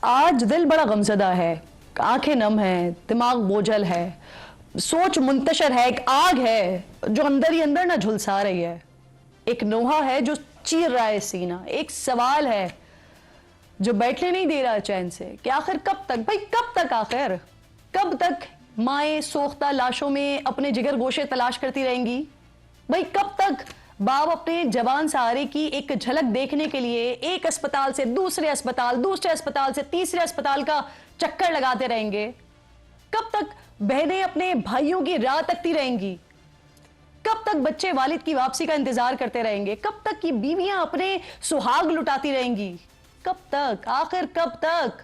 آج دل بڑا غمزدہ ہے، آنکھیں نم ہیں، دماغ بوجھل ہے، سوچ منتشر ہے، ایک آگ ہے جو اندر ہی اندر نہ جھلسا رہی ہے، ایک نوحہ ہے جو چیر رہا ہے سینہ، ایک سوال ہے جو بیٹھنے نہیں دے رہا چین سے کہ آخر کب تک، بھائی کب تک، آخر کب تک مائیں سوختہ لاشوں میں اپنے جگر گوشے تلاش کرتی رہیں گی؟ بھائی کب تک باپ اپنے جوان سہارے کی ایک جھلک دیکھنے کے لیے ایک اسپتال سے دوسرے اسپتال، دوسرے اسپتال سے تیسرے اسپتال کا چکر لگاتے رہیں گے؟ کب تک بہنیں اپنے بھائیوں کی راہ تکتی رہیں گی؟ کب تک بچے والد کی واپسی کا انتظار کرتے رہیں گے؟ کب تک کی بیویاں اپنے سہاگ لٹاتی رہیں گی؟ کب تک، آخر کب تک؟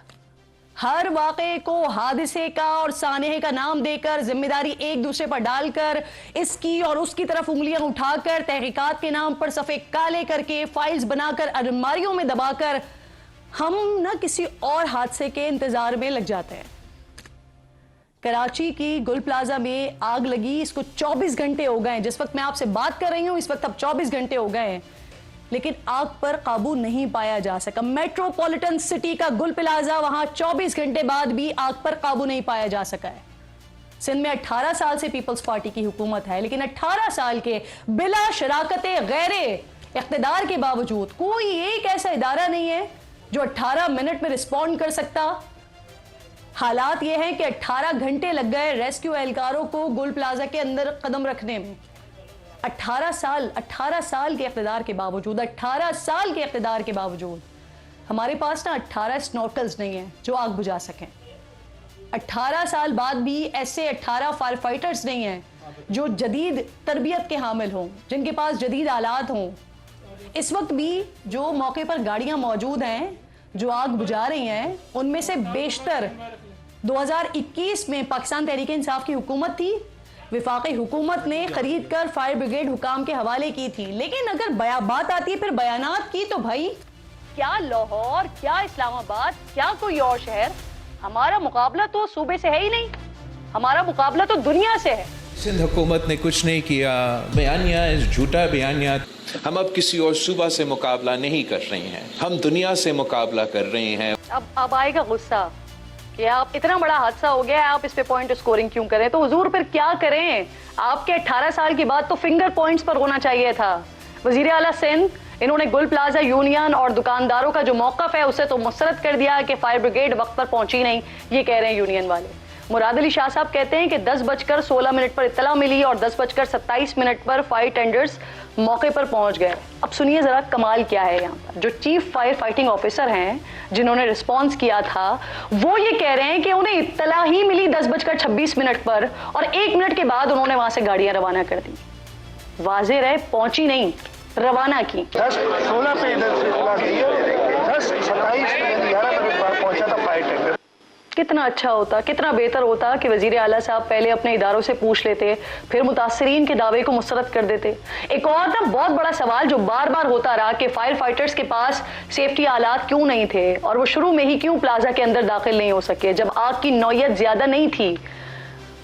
ہر واقعے کو حادثے کا اور سانحے کا نام دے کر، ذمہ داری ایک دوسرے پر ڈال کر، اس کی اور اس کی طرف انگلیاں اٹھا کر، تحقیقات کے نام پر صفحے کالے کر کے، فائلز بنا کر، الماریوں میں دبا کر، ہم نہ کسی اور حادثے کے انتظار میں لگ جاتے ہیں۔ کراچی کی گل پلازا میں آگ لگی، اس کو 24 گھنٹے ہو گئے ہیں، جس وقت میں آپ سے بات کر رہی ہوں اس وقت اب 24 گھنٹے ہو گئے ہیں، لیکن آگ پر قابو نہیں پایا جا سکا۔ میٹروپولیٹن سٹی کا گل پلازا، وہاں 24 گھنٹے بعد بھی آگ پر قابو نہیں پایا جا سکا ہے۔ سندھ میں 18 سال سے پیپلز پارٹی کی حکومت ہے، لیکن 18 سال کے بلا شراکت غیر اقتدار کے باوجود کوئی ایک ایسا ادارہ نہیں ہے جو 18 منٹ میں رسپونڈ کر سکتا۔ حالات یہ ہیں کہ 18 گھنٹے لگ گئے ریسکیو اہلکاروں کو گل پلازا کے اندر قدم رکھنے میں۔ 18 سال کے اقتدار کے باوجود، 18 سال کے اقتدار کے باوجود ہمارے پاس نا 18 سنورکلز نہیں ہیں جو آگ بجھا سکیں۔ 18 سال بعد بھی ایسے 18 فائر فائٹرز نہیں ہیں جو جدید تربیت کے حامل ہوں، جن کے پاس جدید آلات ہوں۔ اس وقت بھی جو موقع پر گاڑیاں موجود ہیں جو آگ بجھا رہی ہیں، ان میں سے بیشتر 2021 میں پاکستان تحریک انصاف کی حکومت تھی، وفاقی حکومت نے خرید کر فائر بریگیڈ حکام کے حوالے کی تھی۔ لیکن اگر بات آتی ہے پھر بیانات کی، تو بھائی کیا لاہور، کیا اسلام آباد، کیا کوئی اور شہر، ہمارا مقابلہ تو صوبے سے ہے ہی نہیں، ہمارا مقابلہ تو دنیا سے ہے۔ سندھ حکومت نے کچھ نہیں کیا، بیانیہ جھوٹا بیانیہ۔ ہم اب کسی اور صوبہ سے مقابلہ نہیں کر رہے ہیں، ہم دنیا سے مقابلہ کر رہے ہیں۔ اب آئے گا غصہ کہ آپ اتنا بڑا حادثہ ہو گیا ہے، آپ اس پہ پوائنٹ سکورنگ کیوں کریں؟ تو حضور پھر کیا کریں؟ آپ کے 18 سال کی بات تو فنگر پوائنٹس پر ہونا چاہیے تھا۔ وزیر اعلیٰ سندھ، انہوں نے گل پلازا یونین اور دکانداروں کا جو موقف ہے اسے تو مسترد کر دیا کہ فائر بریگیڈ وقت پر پہنچی نہیں، یہ کہہ رہے ہیں یونین والے۔ مراد علی شاہ صاحب کہتے ہیں کہ 10:16 پر اطلاع ملی اور 10:27 پر فائر ٹینڈرز موقع پر پہنچ گئے۔ اب سنیے ذرا کمال کیا ہے یہاں پر۔ جو چیف فائر فائٹنگ آفیسر ہیں جنہوں نے رسپانس کیا تھا، وہ یہ کہہ رہے ہیں کہ انہیں اطلاع ہی ملی 10:26 پر، اور 1 منٹ کے بعد انہوں نے وہاں سے گاڑیاں روانہ کر دی۔ واضح رہے، پہنچی نہیں، روانہ کی۔ 10:16 پہ ادھر سے اطلاع دی ہے، 10:27 پہ 11 منٹ بعد پہنچا تھا فائر ٹینڈر۔ کتنا اچھا ہوتا، کتنا بہتر ہوتا کہ وزیر اعلیٰ صاحب پہلے اپنے اداروں سے پوچھ لیتے، پھر متاثرین کے دعوے کو مسترد کر دیتے۔ ایک اور نا بہت بڑا سوال جو بار بار ہوتا رہا کہ فائر فائٹرز کے پاس سیفٹی آلات کیوں نہیں تھے، اور وہ شروع میں ہی کیوں پلازا کے اندر داخل نہیں ہو سکے جب آگ کی نوعیت زیادہ نہیں تھی۔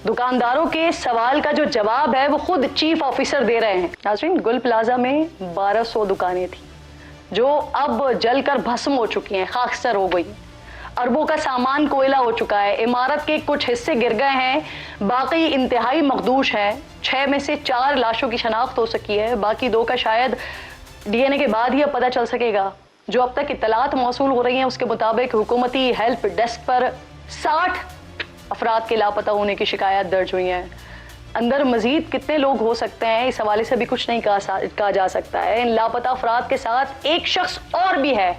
دکانداروں کے سوال کا جو جواب ہے وہ خود چیف آفیسر دے رہے ہیں۔ ناظرین، گل پلازا میں 1200 دکانیں تھیں جو اب جل کر بھسم ہو چکی ہیں، خاکستر ہو گئی۔ اربوں کا سامان کوئلہ ہو چکا ہے، عمارت کے کچھ حصے گر گئے ہیں، باقی انتہائی مخدوش ہے۔ 6 میں سے 4 لاشوں کی شناخت ہو سکی ہے، باقی 2 کا شاید ڈی این اے کے بعد ہی اب پتہ چل سکے گا۔ جو اب تک اطلاعات موصول ہو رہی ہیں اس کے مطابق حکومتی ہیلپ ڈیسک پر 60 افراد کے لاپتہ ہونے کی شکایات درج ہوئی ہیں۔ اندر مزید کتنے لوگ ہو سکتے ہیں اس حوالے سے بھی کچھ نہیں کہا جا سکتا ہے۔ ان لاپتہ افراد کے ساتھ ایک شخص اور بھی ہے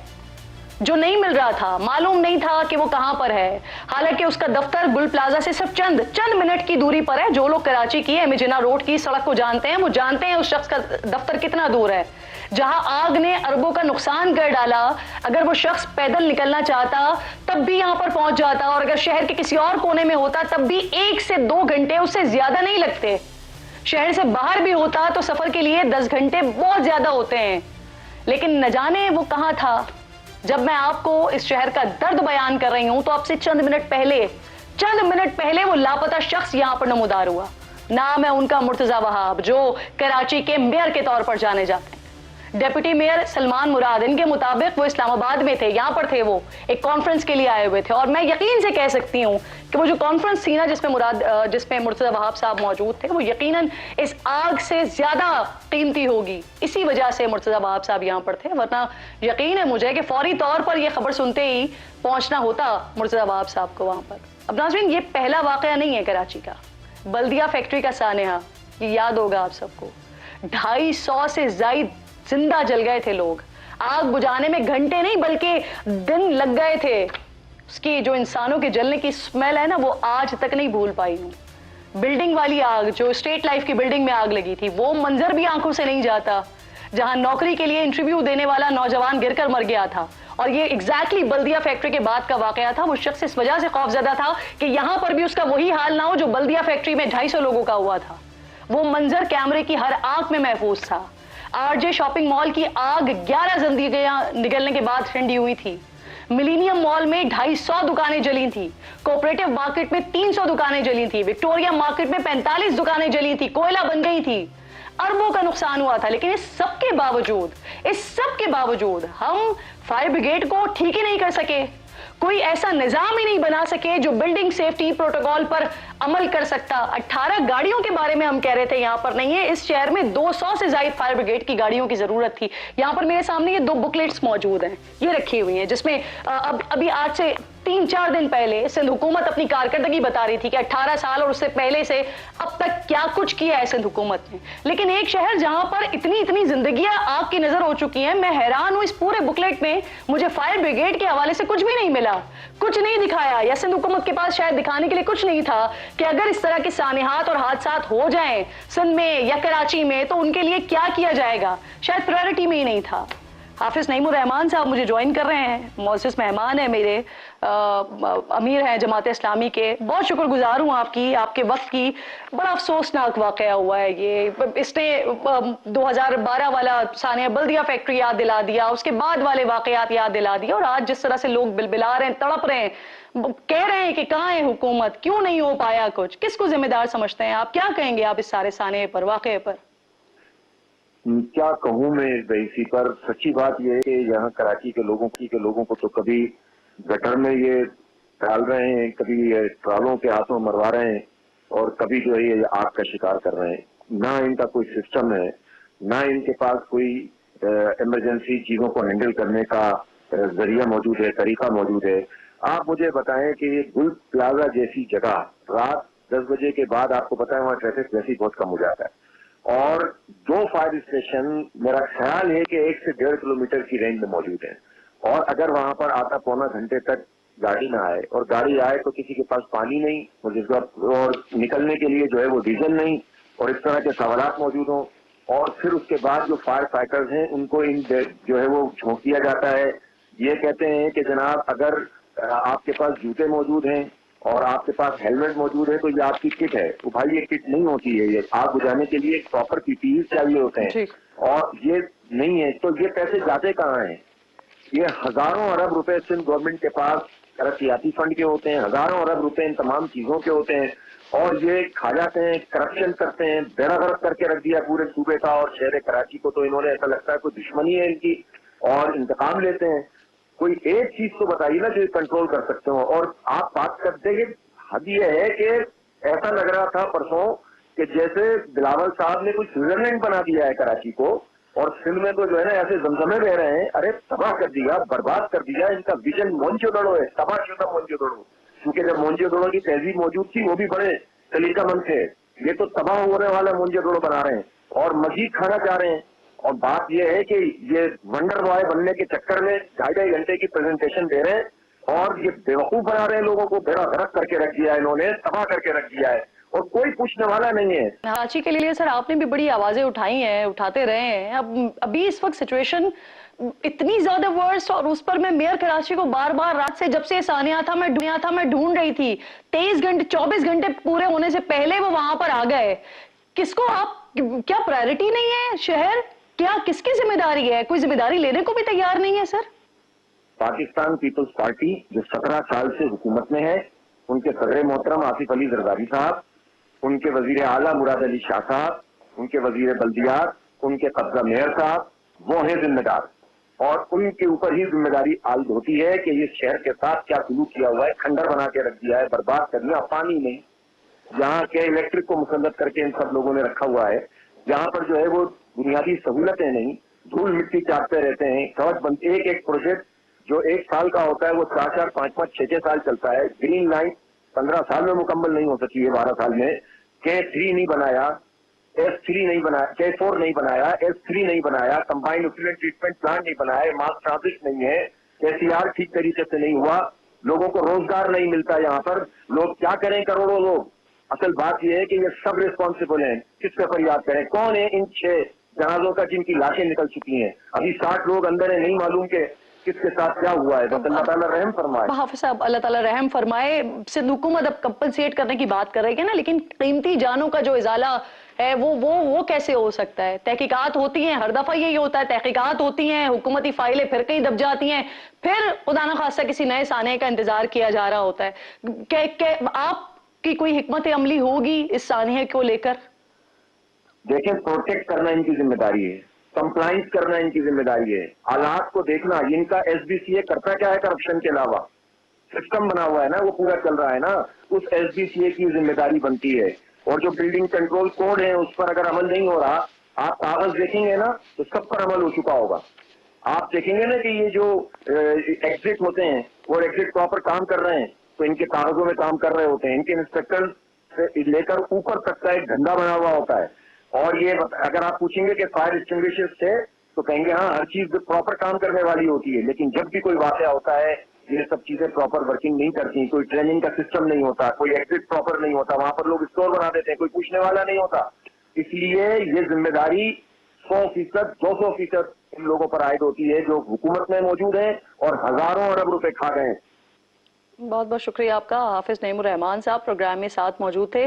جو نہیں مل رہا تھا، معلوم نہیں تھا کہ وہ کہاں پر ہے، حالانکہ اس کا دفتر گل پلازا سے صرف چند منٹ کی دوری پر ہے۔ جو لوگ کراچی کی ایم جناح روڈ کی سڑک کو جانتے ہیں وہ جانتے ہیں اس شخص کا دفتر کتنا دور ہے۔ جہاں آگ نے اربوں کا نقصان کر ڈالا، اگر وہ شخص پیدل نکلنا چاہتا تب بھی یہاں پر پہنچ جاتا، اور اگر شہر کے کسی اور کونے میں ہوتا تب بھی 1 سے 2 گھنٹے اس سے زیادہ نہیں لگتے۔ شہر سے باہر بھی ہوتا تو سفر کے لیے 10 گھنٹے بہت زیادہ ہوتے ہیں، لیکن نہ جانے وہ کہاں تھا۔ جب میں آپ کو اس شہر کا درد بیان کر رہی ہوں تو اب سے چند منٹ پہلے وہ لاپتہ شخص یہاں پر نمودار ہوا۔ نام ہے ان کا مرتضی وہاب، جو کراچی کے میئر کے طور پر جانے جاتے ہیں۔ डेप्यूटी मेयर सलमान मुराद, इनके मुताबिक वो इस्लामाबाद में थे, यहाँ पर थे, वो एक कॉन्फ्रेंस के लिए आए हुए थे। और मैं यकीन से कह सकती हूँ कि वो जो कॉन्फ्रेंस थी ना जिसमें मुर्तज़ा वहाब साहब मौजूद थे, वो यकीनन इस आग से ज्यादा कीमती होगी। इसी वजह से मुर्तज़ा वहाब साहब यहाँ पर थे, वरना यकीन है मुझे कि फौरी तौर पर यह खबर सुनते ही पहुंचना होता मुर्तज़ा वहाब साहब को वहां पर। अब नाज़रीन, ये पहला वाकया नहीं है कराची का। बल्दिया फैक्ट्री का सानेहा, ये याद होगा आप सबको, 250 से ज्यादा जिंदा जल गए थे लोग। आग बुझाने में घंटे नहीं बल्कि दिन लग गए थे। उसकी जो इंसानों के जलने की स्मेल है ना, वो आज तक नहीं भूल पाई हूँ। बिल्डिंग वाली आग, जो स्टेट लाइफ की बिल्डिंग में आग लगी थी, वो मंजर भी आंखों से नहीं जाता, जहां नौकरी के लिए इंटरव्यू देने वाला नौजवान गिरकर मर गया था। और ये एग्जैक्टली बल्दिया फैक्ट्री के बाद का वाकया था। वो शख्स इस वजह से खौफजदा था कि यहां पर भी उसका वही हाल ना हो जो बल्दिया फैक्ट्री में 250 लोगों का हुआ था। वो मंजर कैमरे की हर आंख में महफूज था। आरजे शॉपिंग मॉल की आग 11 जिंदगियां निकलने के बाद ठंडी हुई थी। मिलीनियम मॉल में 250 दुकानें जली थी। कोऑपरेटिव मार्केट में 300 दुकानें जली थी। विक्टोरिया मार्केट में 45 दुकानें जली थी, कोयला बन गई थी। अरबों का नुकसान हुआ था। लेकिन इस सब के बावजूद हम फायर ब्रिगेड को ठीक ही नहीं कर सके। कोई ऐसा निजाम ही नहीं बना सके जो बिल्डिंग सेफ्टी प्रोटोकॉल पर अमल कर सकता। 18 गाड़ियों के बारे में हम कह रहे थे, यहां पर नहीं है। इस शहर में 200 से ज्यादा फायर ब्रिगेड की गाड़ियों की जरूरत थी। यहां पर मेरे सामने ये 2 बुकलेट्स मौजूद हैं, ये रखी हुई हैं, जिसमें अभी आज से 3-4 दिन पहले सिंध हुकूमत अपनी कारकर्दगी बता रही थी कि 18 साल और उससे पहले से अब तक क्या कुछ किया है सिंध हुकूमत ने। लेकिन एक शहर जहां पर इतनी जिंदगियां आग की नजर हो चुकी हैं, मैं हैरान हूं। इस पूरे बुकलेट में मुझे फायर ब्रिगेड के हवाले से कुछ भी नहीं मिला, कुछ नहीं दिखाया, या सिंध हुकूमत के पास शायद दिखाने के लिए कुछ नहीं था कि अगर इस तरह के सानेहात और हादसात हो जाएं सिंध में या कराची में तो उनके लिए क्या किया जाएगा। शायद प्रायोरिटी में ही नहीं था। हाफिज नईमुर रहमान साहब मुझे ज्वाइन कर रहे हैं, मौजूद मेहमान है मेरे, अमीर हैं जमात इस्लामी के। बहुत शुक्रगुजार हूँ आपके वक्त की। बड़ा अफसोसनाक वाकया हुआ है ये। इसने 2012 वाला सानिया बल्दिया फैक्ट्री याद दिला दिया, उसके बाद वाले वाकयात याद दिला दिया, और आज जिस तरह से लोग बिलबिला रहे हैं, तड़प रहे हैं, कह रहे हैं कि कहाँ है हुकूमत, क्यों नहीं हो पाया कुछ, किसको जिम्मेदार समझते हैं आप? क्या कहेंगे आप इस सारे साने पर, वाकये पर? क्या कहूँ मैं इस रईसी पर। सच्ची बात यह है कि यहाँ कराची के लोगों को तो कभी गटर में ये डाल रहे हैं, कभी ये ट्रालों के हाथों मरवा रहे हैं, और कभी जो है ये आग का शिकार कर रहे हैं। ना इनका कोई सिस्टम है, ना इनके पास कोई इमरजेंसी चीजों को हैंडल करने का जरिया मौजूद है, तरीका मौजूद है। आप मुझे बताएं कि ये गुल प्लाजा जैसी जगह रात 10 बजे के बाद आपको पता है वहाँ ट्रैफिक वैसे ही बहुत कम हो जाता है, और 2 फायर स्टेशन मेरा ख्याल है कि 1 से 1.5 किलोमीटर की रेंज में मौजूद है। और अगर वहां पर आधा पौना घंटे तक गाड़ी ना आए, और गाड़ी आए तो किसी के पास पानी नहीं, और निकलने के लिए जो है वो डीजल नहीं, और इस तरह के सवालात मौजूद हों, और फिर उसके बाद जो फायर फाइटर्स हैं उनको इन जो है वो झोंक दिया जाता है। ये कहते हैं कि जनाब अगर आपके पास जूते मौजूद हैं और आपके पास हेलमेट मौजूद है तो ये आपकी किट है। तो भाई ये किट नहीं होती है, ये आग बुझाने के लिए प्रॉपर पीपीई चाहिए होते हैं, और ये नहीं है। तो ये पैसे जाते कहाँ हैं? ये हजारों अरब रुपए सिंध गवर्नमेंट के पास तरक्याती फंड के होते हैं, हजारों अरब रुपए इन तमाम चीजों के होते हैं, और ये खा जाते हैं, करप्शन करते हैं, बेड़ा गर्क करके रख दिया पूरे सूबे का और शहर कराची को। तो इन्होंने, ऐसा लगता है कोई दुश्मनी है इनकी, और इंतकाम लेते हैं। कोई एक चीज तो बताइए ना जो कंट्रोल कर सकते हो। और आप बात करते हैं, हद ये है कि ऐसा लग रहा था परसों कि जैसे बिलावल साहब ने कुछ स्विट्जरलैंड बना दिया है कराची को, और सिंध में तो जो है ना ऐसे जमजमे बह रहे हैं। अरे तबाह कर दिया, बर्बाद कर दिया। इनका विजन मोंजोदड़ो है, तबाहशुदा मोंजोदड़ो। क्योंकि जब मोंजोदड़ो की तहजीब मौजूद थी वो भी बड़े सलीकामंद थे, ये तो तबाह होने वाला मोंजोदड़ो बना रहे हैं और मजीद खाना चाह रहे हैं। और बात यह है कि ये वंडर बॉय बनने के चक्कर में 2.5 घंटे की प्रेजेंटेशन दे रहे हैं, और ये बेवकूफ बना रहे हैं लोगों को। बेड़ा गर्क करके रख दिया है इन्होंने, तबाह करके रख दिया है, और कोई पूछने वाला नहीं है। कराची के लिए सर आपने भी बड़ी आवाजें उठाई हैं, उठाते रहे हैं। अब अभी इस वक्त सिचुएशन इतनी ज्यादा वर्स्ट, और उस पर मैं मेयर कराची को बार बार रात से जब से सानिया था मैं ढूंढ रही थी। 24 घंटे पूरे होने से पहले वो वहां पर आ गए। किसको आप, क्या प्रायोरिटी नहीं है शहर? क्या किसकी जिम्मेदारी है? कोई जिम्मेदारी लेने को भी तैयार नहीं है सर। पाकिस्तान पीपल्स पार्टी जो 17 साल से हुकूमत में है, उनके सदर मोहतरम आसिफ अली जरदारी साहब, उनके वजीर आला मुराद अली शाह साहब, उनके वजीर बल्दियात, उनके कब्जा मेयर साहब, वो है जिम्मेदार, और उनके ऊपर ही जिम्मेदारी आयद होती है कि ये शहर के साथ क्या सलूक किया हुआ है, खंडर बना के रख दिया है, बर्बाद कर दिया, पानी नहीं, जहाँ के इलेक्ट्रिक को मुसल्लत करके इन सब लोगों ने रखा हुआ है, जहाँ पर जो है वो बुनियादी सहूलतें नहीं, धूल मिट्टी चाटते रहते हैं, कवच बंद, एक एक प्रोजेक्ट जो 1 साल का होता है वो 4-4, 5-5, 6-6 साल चलता है। ग्रीन लाइन 15 साल में मुकम्मल नहीं हो सकी है, 12 साल में। K3 नहीं बनाया, S3 नहीं बनाया, K4 नहीं बनाया, S3 नहीं बनाया, कंबाइंड इफ्लुएंट ट्रीटमेंट प्लांट नहीं बनाया, मास ट्रांजिट नहीं है, KCR ठीक तरीके से नहीं हुआ, लोगों को रोजगार नहीं मिलता। यहाँ पर लोग क्या करें, करोड़ों लोग। असल बात यह है कि ये सब रिस्पॉन्सिबल हैं, किसका फरियाद करें, कौन है इन 6 जहाजों का जिनकी लाशें निकल चुकी हैं, अभी 60 लोग अंदर है, नहीं मालूम के किसके साथ क्या हुआ है। बस अल्लाह ताला रहम फरमाए। हाफिज साहब, अल्लाह ताला रहम फरमाए। सिंध हुकूमत अब कंपनसेट करने की बात कर रही है ना, लेकिन कीमती जानों का जो इजाला है वो कैसे हो सकता है? तहकीकात होती हैं, हर दफा यही होता है, तहकीकात होती हैं, हुकूमती फाइलें फिर कहीं दब जाती हैं, फिर खुदा न खास्ता किसी नए साने का इंतजार किया जा रहा होता है। आपकी कोई हिकमत अमली होगी इस सानिया को लेकर? देखें, प्रोटेक्ट करना इनकी जिम्मेदारी है, कंप्लाइंस करना इनकी जिम्मेदारी है, हालात को देखना। इनका SBCA करता क्या है करप्शन के अलावा? सिस्टम बना हुआ है ना, वो पूरा चल रहा है ना, उस SBCA की जिम्मेदारी बनती है। और जो बिल्डिंग कंट्रोल कोड है उस पर अगर अमल नहीं हो रहा, आप कागज देखेंगे ना तो सब पर अमल हो चुका होगा। आप देखेंगे ना कि ये जो एग्जिट होते हैं वो एग्जिट प्रॉपर काम कर रहे हैं, तो इनके कागजों में काम कर रहे होते हैं। इनके इंस्पेक्टर से लेकर ऊपर तक का एक धंधा बना हुआ होता है। और ये अगर आप पूछेंगे कि फायर एक्सटिंग्विशर्स थे तो कहेंगे हाँ, हर चीज प्रॉपर काम करने वाली होती है, लेकिन जब भी कोई वाकया होता है ये सब चीजें प्रॉपर वर्किंग नहीं करती, कोई ट्रेनिंग का सिस्टम नहीं होता, कोई एग्जिट प्रॉपर नहीं होता, वहां पर लोग स्टोर बना देते हैं, कोई पूछने वाला नहीं होता। इसलिए ये जिम्मेदारी 100%, 200% इन लोगों पर आयद होती है जो हुकूमत में मौजूद है और हजारों अरब रुपए खा गए हैं। बहुत बहुत शुक्रिया आपका। हाफिज नईमुर रहमान साहब प्रोग्राम में साथ मौजूद थे।